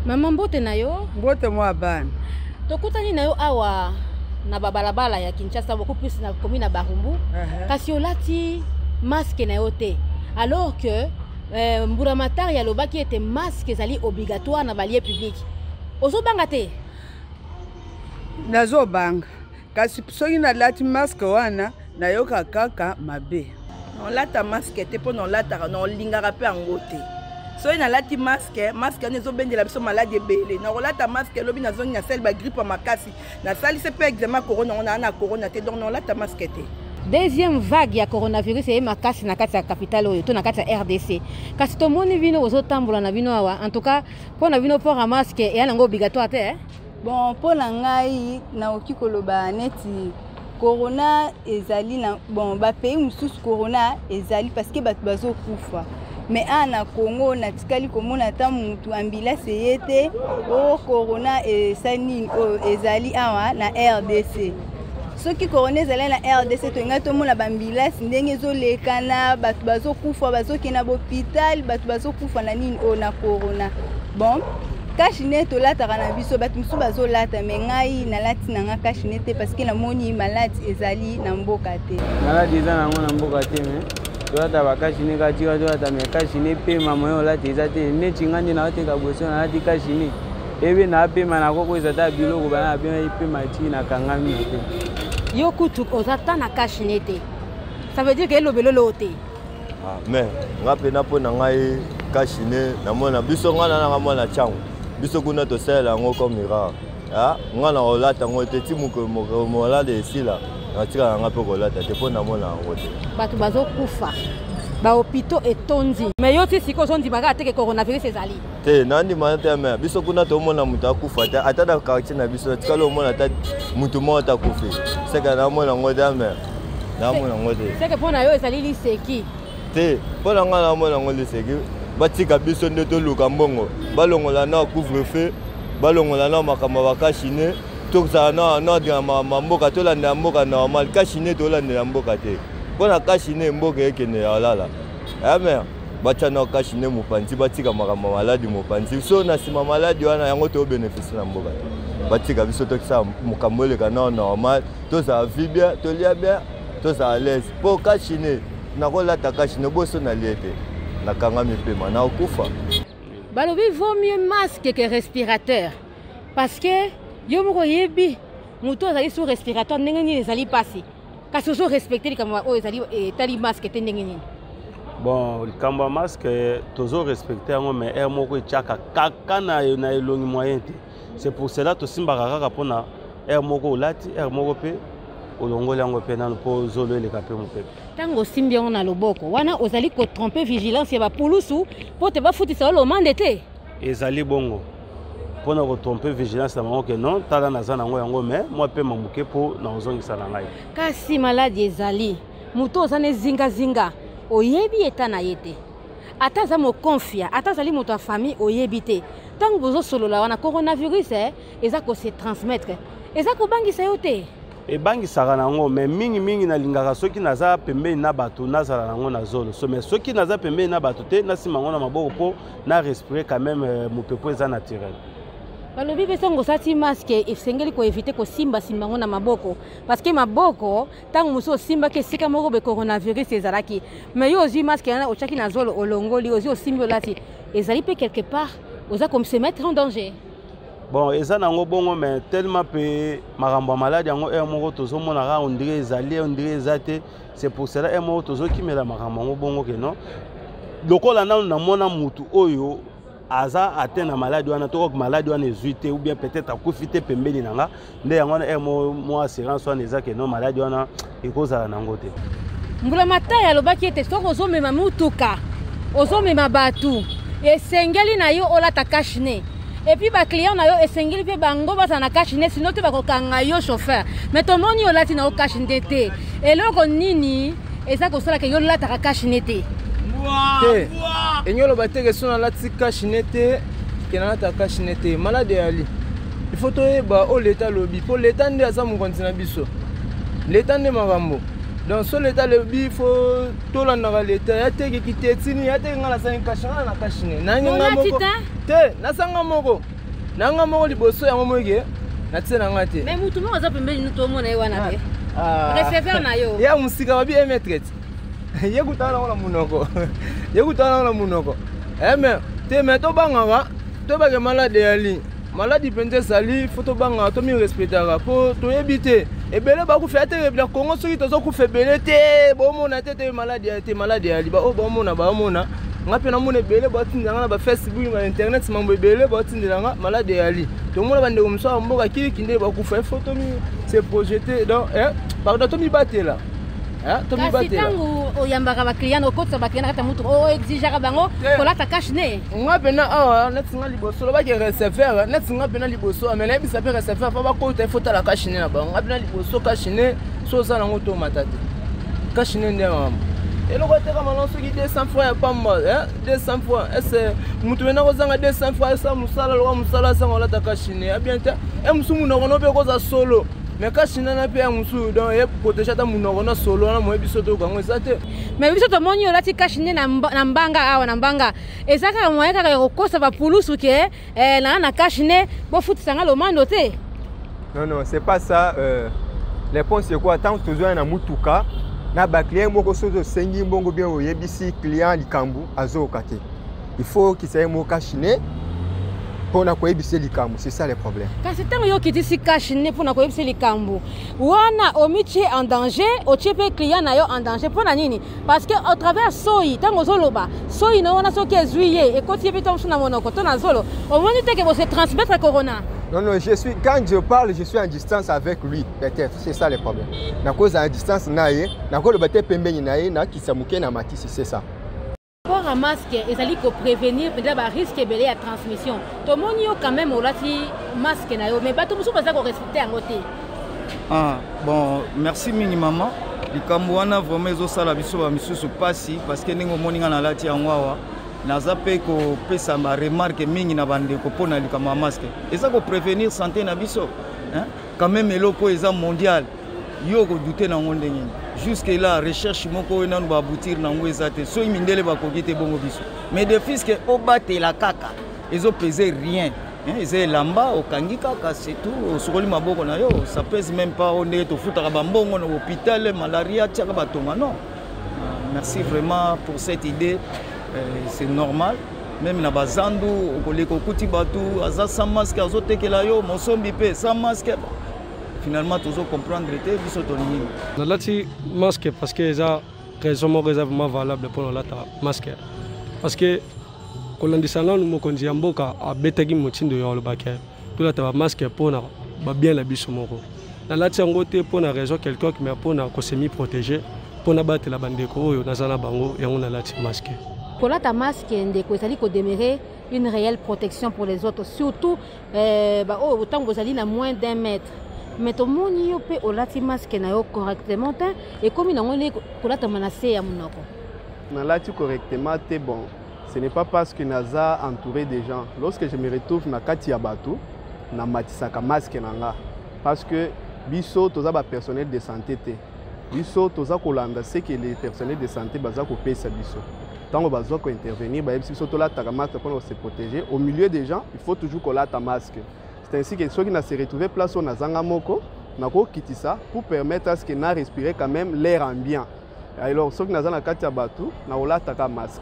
Mama mbote na yo? Mbote mwa bana. Tokutani na yo awa na babalabala ya Kinshasa beaucoup plus na commune Barumbu. Kasi olati masque na yo te. Alors que Mburamatari ya lobaki était masque ezali obligatoire na balier public. Ozo banga te? Nazo banga. Kasi soki na lati masque wana na yo kaka mabe. On lata masque te po non lata non lingara pe angote. Soki na lati masque nezo bendela biso malade ebele. Na lata masque lobi na zone na sel ba grippe makasi. Na sali se pe examen corona on a na corona te donc non lata masque te. Deuxième vague ya coronavirus est makasi na kati ya capitale oyo to na kati ya RDC. Kasi to moni vino ozo tambola na vino awa. En tout cas, pour na vino port à masque et yango obligatoire te. Bon, pour la ngai na oki koloba neti corona ezali na bon ba pays mususu corona ezali parce que batu bazo kufa. Mais na Congo na tikali komona ta mutu ambulance yete o corona esani ezali awa na RDC. Ce qui corona ezali na RDC to ngato mona bambulance ndenge zo lekana batu bazo kufa bazo kena hôpital batu bazo kufa na nini o na corona. Bon, Kachine to lata kana biso batu musu bazo lata mais ngai na lati na nga kachine te parce que na moni malade ezali na mboka te. Malade ezana na mboka te mais toata bakashine katika toata me kashine pe mama yo lati ezate ne chingandi na ote kabweso na lati kashine ebe na pe mana koko ezata biloko bana be pe machi na kangami te. Yo kutu ozata na kashine te. Ça veut dire que lobelo lote. Ah mais ngape na po na ngai kashine na mona biso ngana na mona changu. Biso kuna to sala ngo comme mira. Ah ngana olata ngo te timuko mo la de sila. Atika ngape ko lata te po na mona ngo te. Batu bazo kufa. Ba hôpitaux etondi. Mais yo ti siko zondi baga te ke coronavirus ezali. Te nandi manate me biso kuna to mona mutu akufa te atada quartier na biso tikalo mona ta mutu mo ta kufi. Seka na mona ngo te me. Na mona ngo te. C'est que pona yo ezali liseki. Te po na ngana mona ngo liseki. Batika biso nde to luka mbongo balongola na couvre-feu balongola na makamba bakashine tokza na dia mboka to landa mboka normal kashine to landa mboka te pona kashine mboka ekene ya lala ame bacha na kashine mupanzi batika makamba maladi mupanzi so na sima maladi wana yango to bénéfice na mboka batika biso to kisa mukambole kana normal to za vibia to lia bien to za à l'aise po kashine na kola ta kashine boso na liete. Na kangami pe mana okufa. Balobi vaut mieux masque que respirateur. Parce que yo moko yebi muto azali sous respirateur ndenge nini ezali pasi. Kasi ozo respecter kama o ezali tali masque te ndenge nini. Bon, kamba masque tozo respecter ngo mais er moko chaka kaka na elongi moyen te. C'est pour cela to simba kaka pona er moko lati er moko pe olongola ngo pe nanu po zolo le kapé mo pe. Tango simbi on na loboko wana ozali ko tromper vigilance ya ba pulusu po te ba futisa lo mande te. Ezali bongo. Pona ko tromper vigilance na mango que non tala na zana ngo yango mais moi pe mamuke po na ozongisa na ngai. Kasi maladie ezali muto ozane zinga oyebi eta na yete. Ata za mo confia ata zali muto a famille oyebi te. Tango bozo solo la wana coronavirus eza ko se transmettre. Eza ko bangisa yo te. E bangi saka nango mais mingi na lingaka soki naza pembeni na bato nazala nango na zolo so mais soki naza pembeni na bato te nasima ngo na maboko po na respirer quand même mopepo eza naturel. Balobi pe songo sati masque efengeli ko éviter ko simba ngo na maboko parce que maboko tango muso simba ke sika moko be coronavirus ezalaki mais yo ozi masque na ochaki na zolo olongoli ozi osimbi olati ezali pe quelque part oza comme se mettre en danger. Bon, eza nango bongo mais tellement pe makambo malade yango moko tozo mona on dirait ezali on dirait ezate c'est pour cela moko tozo kimela makambo ngo bongo ke non lokola na mona mutu oyo aza atteint na maladie wana to ok maladie wana ezuite ou bien peut-être akufite pembeni nanga nde yango na mo assurance wana ezake non maladie wana ekozala nango te. Mbula mataya alobaki ete soko ozomema mutuka ozomema batu esengeli na yo olata kashine. Et puis ba client na yo esengeli pe bango ba na kashine sinon te ba kokanga yo chauffeur mais to moni yo lati na yo kashine te eloko nini eza ko sala ke yo lata ka kashine te te enyolo bateke sona lati kashine te kenana ta kashine te malade ali il faut to ba o l'état lobby pour l'état ndi aza mu kontina biso l'état ndi makambo donc so l'état lobby faut to la na l'état ya te ki tetini ya te ngala sa kashine na kashine na nyanga moko te na sanga moko nanga moko liboso yango moke natie nanga te mais mutu moko aza pembeni nu tomona ye wana te receveur na yo ya musika babi emetrete ye kutana nango na munoko ye kutana nango na munoko mais te mais tobangaka tobake malade yali maladi mpenza ezali fo tobangaka tomirespectaka mpo toyebi te ebele bakufa ate na Congo soki tozokufa ebele te bomona te maladi yali baoyo bomona baomona nga mpe namona ebele baotindela nga na bafacebook na internet mambo ebele baotindela nga maladi yali tomona bandeko mosusu ya mboka kilikinde bakufa efo tomi se projete donc pardon tomibatela kasi ntango oyambaka baclient okotisa baclient na kati ya mutu oexigaka bango kolata cache-nez nga mpena awa neti nga liboso lobaki receveur neti nga mpena liboso ame nayebisa mpe receveur fa bakota ifo tala cache-nez na bango nga mpena liboso cache-nez so oza nango tomata te cache-nez nde mama eloko etekama na soki 200 francs ya pamba 200 francs ese mutu mena kozanga 200 francs esa mosala loka mosala asanga olata cache-nez abien te mosu munoko no mpe koza solo mais cache-nez na mpe ya mosu donc ye protege ata munoko na solo wana moyebi so tokango eza te mais biso tomoni olati cache-nez na mbanga awa na mbanga eza kaka moye kaka ya kokosa bapulusu ke na cache-nez bofutisanga lomando te non c'est pas ça les points c'est quoi tant tozoya na mutuka na baclient moko soki osengi mbongo bien oyebisi client likambo azoyoka te il faut kisaya mo cache-nez mpona koyebisa likambo c'est ça le problème kasi ntango yo okitisi cache-nez mpona koyebisa likambo wana omitie en danger otie mpe client na yo en danger mpona nini parce que au travers soyi ntango ozoloba soyi na wana soki ezwi ye ekoti ye mpe to mosu na monoko to na zolo omoni te ke bose transmettre corona. Non, quand je parle, je suis en distance avec lui, peut-être. C'est ça le problème. Na cause à distance, na cause le bâtiment pembeni nae, na kisamuke na matisi, c'est ça. Pour un masque, ils allaient prévenir peut-être un risque de la transmission. Tout le monde quand même olati masque na yo, mais pas tout le monde pas respecter en côté. Ah bon, merci mini maman. Likambo wana vraiment ezo sala biso ba misusu pasi parce que ningo moninga na lati ya ngwawa. Naza pe ko pesa ma remarque mingi na bandeko pona likama masque eza ko prévenir santé na biso quand même eloko eza mondial yo ko douter na ngonde ngini jusque là recherche moko ena ba aboutir na ngo eza te so imindele ba ko gite bongo biso mais de fisque obate la kaka ezo peser rien eza lamba okangi kaka c'est tout sokoli maboko na yo ça pèse même pas on est to futaka ba mbongo na hôpital malaria tiaka batonga non merci vraiment pour cette idée. C'est normal, même na bazandu okoleko kuti batu aza sans masque azotekela yo mosombi pe sans masque finalement toujours comprendre te biso tolingi na lati masque parce que eza raison mo réservement valable pour la masque parce que kolandisana no mokonzi ya mboka abetaki motindo yo lobake tout la ta masque pour na ba bien la biso moko na lati yango te pour na raison quelqu'un qui me pour na ko semi protéger pour na batela bandeko oyo nazana bango yango na lati masque. Pour la masque, il faut demeurer une réelle protection pour les autres, surtout autant que vous allez à moins d'1 mètre. Mais tout le monde peut avoir masque correctement et comme il y a menacé à mon correctement, c'est bon. Ce n'est pas parce que Naza entouré des gens. Lorsque je me retrouve dans Katia Batou, na matisaka masque nanga parce que biso toza ba personnel de santé te. Biso toza kolanda c'est que les personnels de santé baza ko pesa biso. Tant qu'on va intervenir, si on a un masque pour se protéger, au milieu des gens, il faut toujours qu'on ait un masque. C'est ainsi que ceux qui se retrouvent place on a zangamoko, on a quitté ça pour permettre à ce qu'ils respirent quand même l'air ambiant. Alors ceux qui ont un masque, on a un masque.